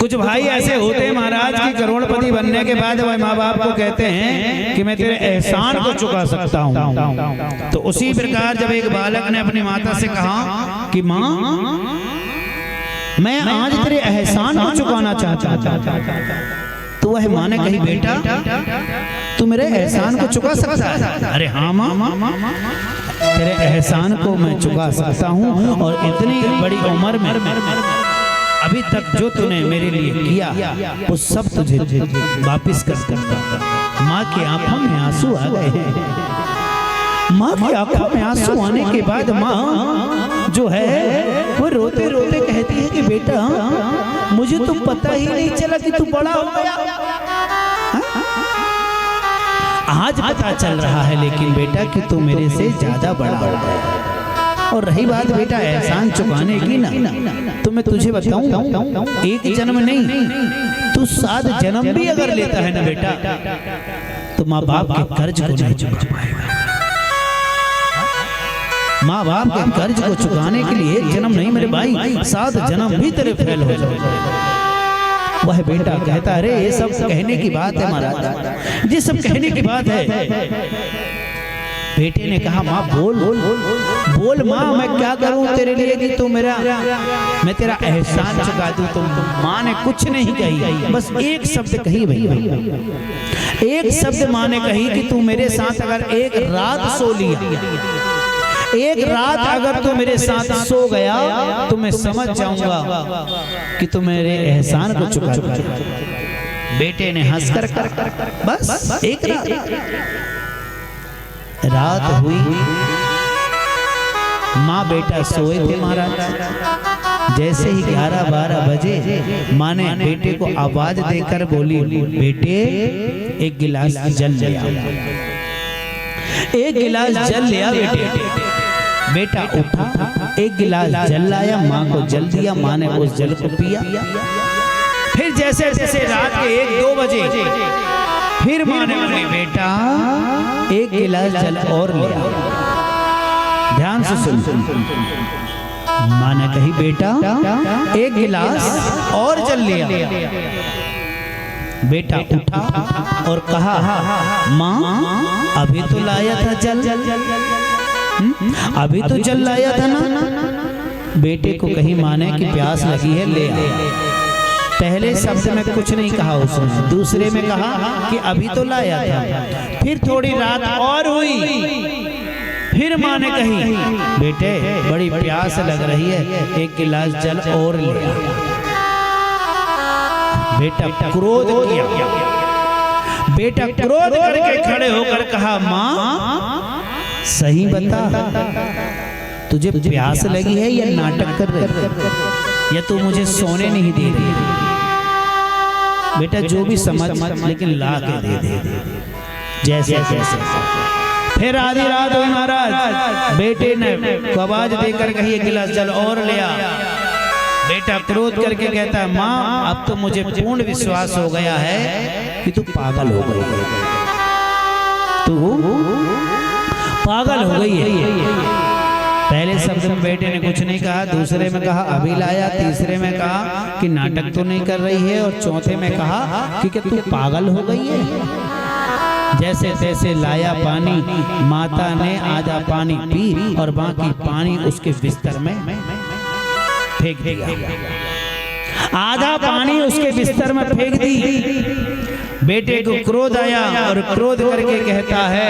कुछ भाई ऐसे होते हैं महाराज की करोड़पति बनने के बाद वह माँ बाप को कहते हैं कि मैं तेरे एहसान को चुका सकता हूँ। तो उसी प्रकार जब एक बालक ने अपनी माता से कहा कि माँ मैं आज तेरे एहसान को चुकाना चाहता हूँ, तो वह माँ ने कही बेटा तू मेरे एहसान को चुका सकता है? अरे हाँ माँ, तेरे एहसान को मैं चुका सकता हूँ, और इतनी बड़ी उम्र में अभी तक जो तूने मेरे लिए किया वो सब तुझे वापिस कर। माँ की आंखों में आंसू आ गए हैं। माँ की आंखों में आंसू आने के बाद माँ जो है वो रोते रोते कहती है कि बेटा मुझे तो पता ही नहीं चला कि तू बड़ा हो गया। आज पता चल रहा है लेकिन बेटा कि तू मेरे से ज्यादा बड़ा हो गया। और रही बात बेटा एहसान चुकाने की ना, तो मैं तुझे बताऊं एक जन्म नहीं तू 7 जन्म भी अगर लेता है ना बेटा तो माँ बाप के कर्ज को नहीं चुका पाएगा। माँ बाप के कर्ज को चुकाने के लिए एक जन्म नहीं मेरे भाई 7 जन्म भी तेरे फेल हो जाएगा। वह बेटा कहता अरे ये सब कहने की बात है महाराज, ये सब कहने की बात है। बेटे ने कहा माँ बोल माँ मैं क्या करूं तेरे लिए कि तू मैं तेरा एहसान चुका दूं। तो माँ ने कुछ नहीं कही, बस एक शब्द कही भैया, एक शब्द माँ ने कही कि तू मेरे साथ अगर एक रात सो लिया, एक रात अगर तू मेरे साथ सो गया तो मैं समझ जाऊंगा कि तू मेरे एहसान को चुका दिया। बेटे ने हंसकर बस एक रात हुई, माँ बेटा सोए थे महाराज। जैसे ही 11-12 बजे माँ ने बेटे को आवाज देकर बोली बेटे एक गिलास जल ले आ। एक गिलास जल लिया बेटा उठा, एक गिलास जल लाया, माँ को जल दिया, माँ ने उस जल को पिया। फिर जैसे जैसे रात के 1-2 बजे फिर माँ ने बोली बेटा एक गिलास जल और लिया। ध्यान से सुन। माँ ने कही बेटा एक गिलास और जल लिया। बेटा उठा और कहा माँ अभी तो लाया था जल, अभी तो जल लाया था ना। बेटे को कही माँ ने कि प्यास लगी है ले आ। पहले शब्द में कुछ नहीं कहा उसने, दूसरे में कहा कि अभी तो लाया था। फिर थोड़ी रात और हुई, फिर माँ ने कही बेटे बड़ी प्यास लग रही है एक गिलास जल और ले आ। बेटा क्रोध किया, बेटा क्रोध करके खड़े होकर कहा माँ सही बता तुझे प्यास लगी है या नाटक कर रही है, या तू मुझे सोने नहीं दे रही? बेटा जो भी समझ लेकिन ला के दे जैसे जैसे। फिर आधी रात हुई महाराज, बेटे ने आवाज देकर कही एक गिलास जल और लिया। बेटा क्रोध करके कहता है माँ अब तो मुझे पूर्ण विश्वास हो गया है कि तू पागल हो गई है, तू पागल हो गई है। पहले शब्द में बेटे ने कुछ नहीं कहा, दूसरे में कहा अभी लाया, तीसरे में कहा कि नाटक तो नहीं कर रही है, और चौथे में कहा कि तू पागल हो गई है। जैसे तैसे लाया पानी, माता ने आधा पानी पी और बाकी पानी उसके बिस्तर में फेंक दिया। आधा पानी उसके बिस्तर में फेंक दी। बेटे को क्रोध आया और क्रोध करके कहता है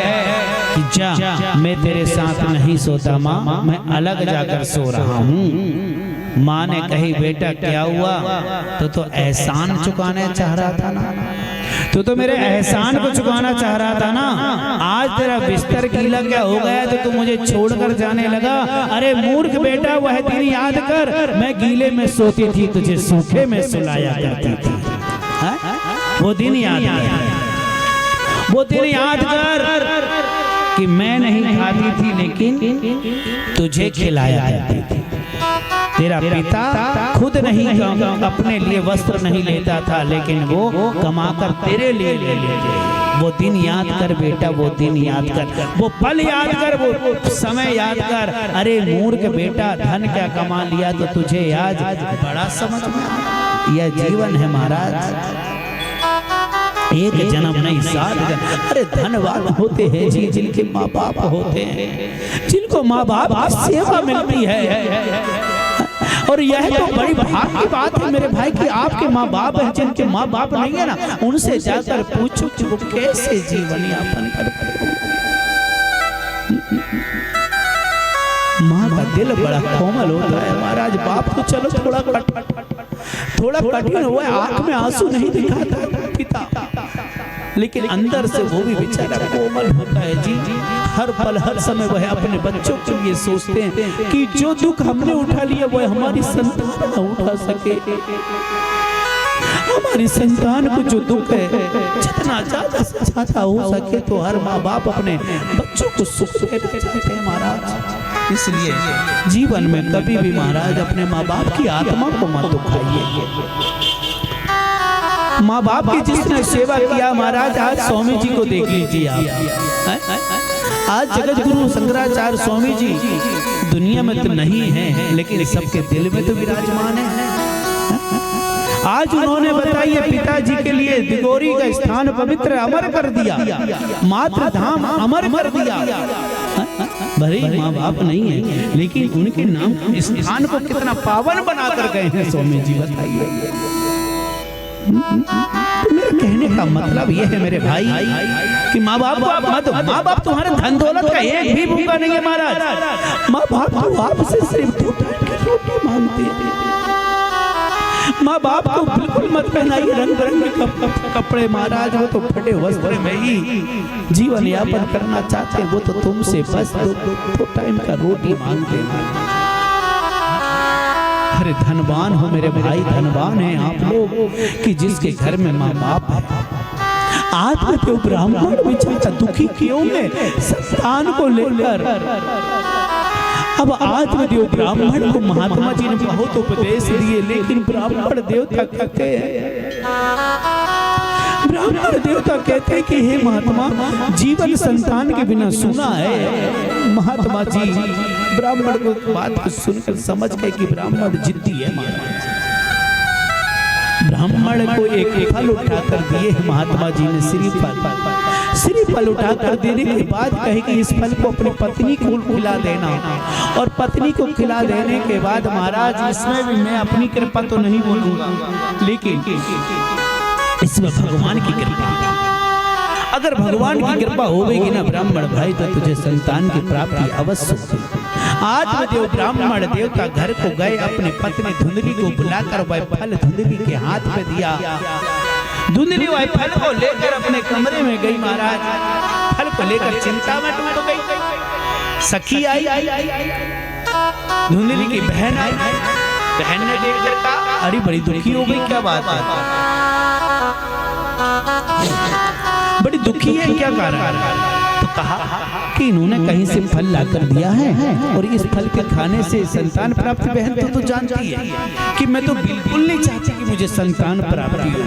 कि जा मैं तेरे साथ नहीं सोता माँ, मैं अलग जाकर सो रहा हूँ। माँ ने कही बेटा क्या हुआ? तो एहसान चुकाने चाह रहा था ना, तो मेरे एहसान को चुकाना चाह रहा था ना। आज तेरा बिस्तर गीला क्या हो गया तो तू मुझे छोड़कर जाने लगा। अरे मूर्ख बेटा वह दिन याद कर, मैं गीले में सोती थी तुझे सूखे में सुलाया करती थी। वो दिन याद कर, वो दिन याद कर कि मैं नहीं खाती थी लेकिन तुझे खिलाया करती थी। तेरा पिता खुद नहीं अपने लिए वस्त्र नहीं लेता था लेकिन वो कमाकर तेरे लिए ले लेते। वो दिन याद कर बेटा, वो दिन याद कर, वो पल याद कर, वो समय याद कर। अरे मूर्ख बेटा धन क्या कमा लिया तो तुझे आज बड़ा समझ में आया। यह जीवन है महाराज, एक जन्म नहीं 7 जन्म। अरे धनवान होते हैं जी जिनके माँ बाप होते हैं, जिनको माँ बाप की सेवा मिलती है। और यह तो बड़ी भाग्य की बात है मेरे भाई कि आपके माँ बाप हैं, जिनके माँ बाप नहीं है ना, उनसे जाकर पूछो कि वो कैसे जीवन यापन करते हैं। माँ का दिल बड़ा कोमल होता है महाराज। बाप तो चलो थोड़ा कठिन हुआ है, आंख में आंसू नहीं दिखाता पिता, लेकिन अंदर से वो भी बेचारा कोमल होता है जी। हर पल हर समय वह अपने बच्चों के लिए सोचते हैं कि जो दुख हमने उठा लिया वह हमारी संतान न उठा सके। हमारी संतान को जो दुख है जितना ज्यादा से ज्यादा हो सके तो हर माँ बाप अपने बच्चों को सुख देना चाहते हैं महाराज। इसलिए जीवन में कभी भी महाराज अपने माँ बाप की आत्मा को मत दुखाइए। माँ बाप की जिसने सेवा किया महाराज, आज स्वामी जी को देख लीजिए आप। आज जगत गुरु शंकराचार्य स्वामी जी दुनिया में तो नहीं है, लेकिन सबके दिल में तो विराजमान है। आज उन्होंने बताइए पिताजी के लिए दिगोरी का स्थान पवित्र अमर कर दिया, मात्र धाम अमर कर दिया। भले ही माँ बाप नहीं है, लेकिन उनके नाम इस स्थान को कितना पावन बना कर गए हैं स्वामी जी, बताइए। तो मेरे कहने का मतलब यह है मेरे भाई कि माँ बाप को आप मत, माँ बाप तुम्हारे धन दौलत का एक भी भूखा नहीं है महाराज। माँ बाप को आपसे सिर्फ 2 टाइम की रोटी मांगते हैं। माँ बाप को बिल्कुल मत पहनाइए रंग बिरंगे कपड़े महाराज, वो तो फटे वस्त्र में ही जीवन यापन करना चाहते हैं। वो तो तुमसे बस 2 टाइम का रोटी मांगते हैं। अरे धनवान हो मेरे भाई, धनवान है आप लोग कि जिसके घर में माँ बाप है। आज तो ब्राह्मण बेचारा दुखी क्यों है संतान को लेकर। अब आज देव ब्राह्मण को महात्मा जी ने बहुत उपदेश दिए, लेकिन ब्राह्मण देवता कहते हैं, ब्राह्मण देवता कहते हैं कि हे महात्मा, जीवन संतान के बिना सुना है। महात्मा जी ब्राह्मण को बात को सुनकर समझ गए कि ब्राह्मण जिद्दी है। ब्राह्मण को एक फल उठाकर दिए महात्मा जी ने, श्री फल उठाकर देने के बाद कहे कि इस फल को अपनी पत्नी को खिला देना। और पत्नी को खिला देने के बाद महाराज इसमें भी मैं अपनी कृपा तो नहीं बोलूंगा, लेकिन इसमें भगवान की कृपा, अगर भगवान की कृपा होगी ना ब्राह्मण भाई तो तुझे संतान की प्राप्ति अवश्य होगी। आज देव ब्राह्मण देवता घर को गए, अपनी पत्नी धुंधली को बुलाकर वह फल धुंधली के हाथ में दिया। धुंधली वह फल को लेकर अपने कमरे में गई महाराज। फल को लेकर चिंता में डूब गई। सखी आई, धुंधली की बहन आई। बहन ने देखकर कहा अरे बड़ी दुखी हो गई, क्या बात है, बड़ी दुखी है, क्या कारण? तो कहा कि इन्होंने कहीं से फल लाकर दिया है और इस फल के खाने से संतान प्राप्ति। बहन तो जानती है कि मैं तो बिल्कुल नहीं चाहती कि मुझे संतान प्राप्ति हो।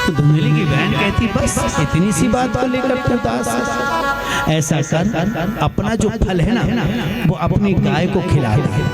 तो धुंधली की बहन कहती बस इतनी सी बात को लेकर तू उदास है, ऐसा कर अपना जो फल है ना वो अपनी गाय को खिला दे।